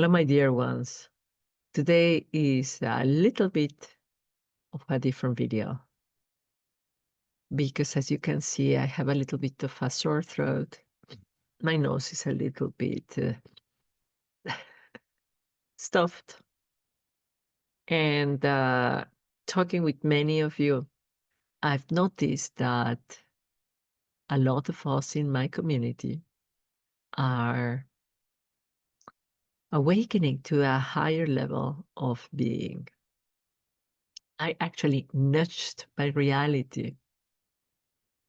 Hello, my dear ones. Today is a little bit of a different video because, as you can see, I have a little bit of a sore throat. My nose is a little bit stuffed. And talking with many of you, I've noticed that a lot of us in my community are awakening to a higher level of being. I actually nudged by reality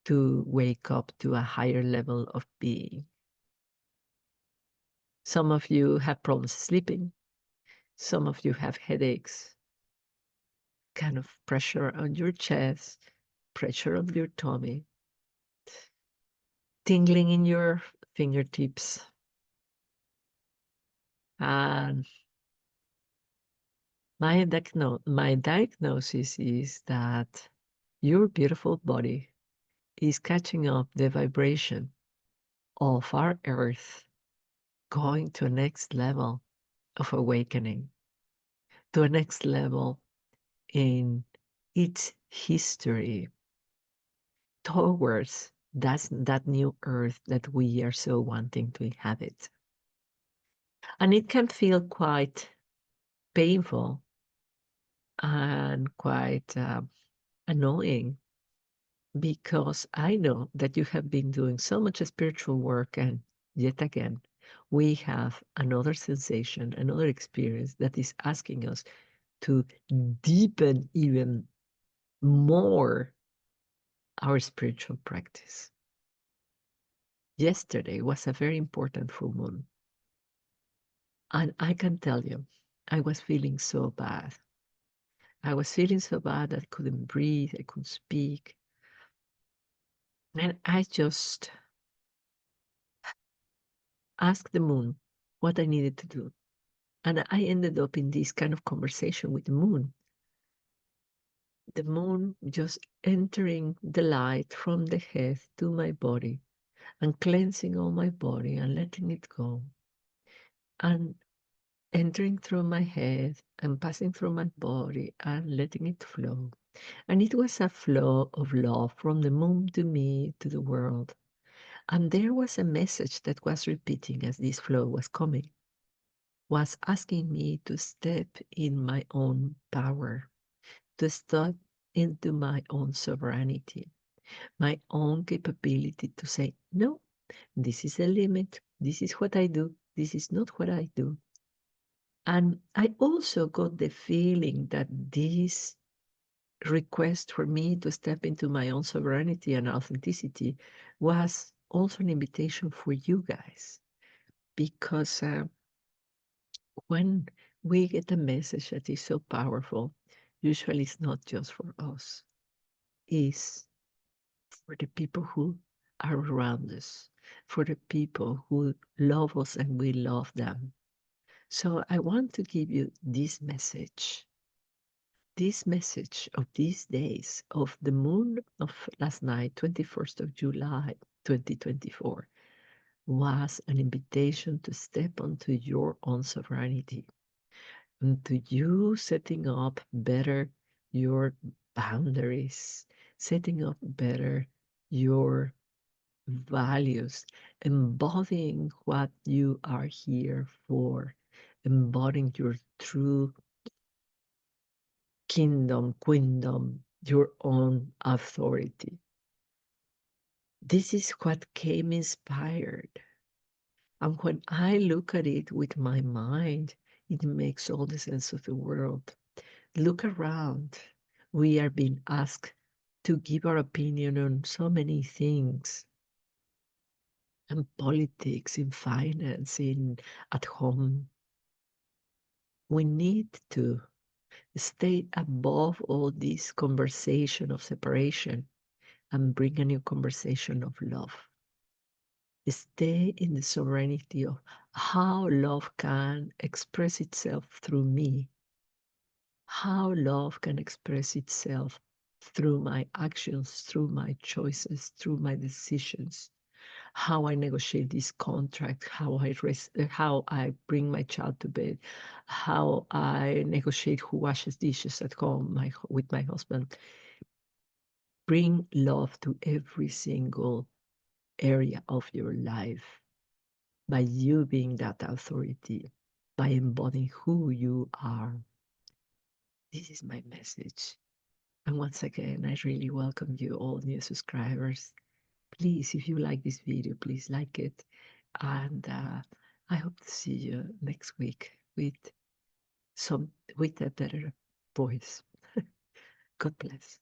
to wake up to a higher level of being. Some of you have problems sleeping. Some of you have headaches, kind of pressure on your chest, pressure on your tummy, tingling in your fingertips. And my diagnosis is that your beautiful body is catching up the vibration of our earth, going to a next level of awakening, to a next level in its history towards that new earth that we are so wanting to inhabit. And it can feel quite painful and quite annoying because I know that you have been doing so much spiritual work, and yet again, we have another sensation, another experience that is asking us to deepen even more our spiritual practice. Yesterday was a very important full moon. And I can tell you, I was feeling so bad. I was feeling so bad that I couldn't breathe, I couldn't speak. And I just asked the moon what I needed to do. And I ended up in this kind of conversation with the moon. The moon just entering the light from the head to my body and cleansing all my body and letting it go. And entering through my head and passing through my body and letting it flow. And it was a flow of love from the moon to me, to the world. And there was a message that was repeating as this flow was coming, was asking me to step in my own power, to step into my own sovereignty, my own capability to say, no, this is a limit. This is what I do. This is not what I do. And I also got the feeling that this request for me to step into my own sovereignty and authenticity was also an invitation for you guys. Because when we get a message that is so powerful, usually it's not just for us, it's for the people who are around us, for the people who love us and we love them. So I want to give you this message of these days, of the moon of last night, 21st of July, 2024, was an invitation to step onto your own sovereignty, and to you setting up better your boundaries, setting up better your values, embodying what you are here for, embodying your true kingdom, queendom, your own authority. This is what came inspired. And when I look at it with my mind, it makes all the sense of the world. Look around. We are being asked to give our opinion on so many things, in politics, in finance, in at home. We need to stay above all this conversation of separation and bring a new conversation of love. Stay in the sovereignty of how love can express itself through me, how love can express itself through my actions, through my choices, through my decisions, how I negotiate this contract, how I bring my child to bed, how I negotiate who washes dishes at home with my husband. Bring love to every single area of your life by you being that authority, by embodying who you are. This is my message. And once again, I really welcome you, all new subscribers. Please, if you like this video, please like it. And I hope to see you next week with a better voice. God bless.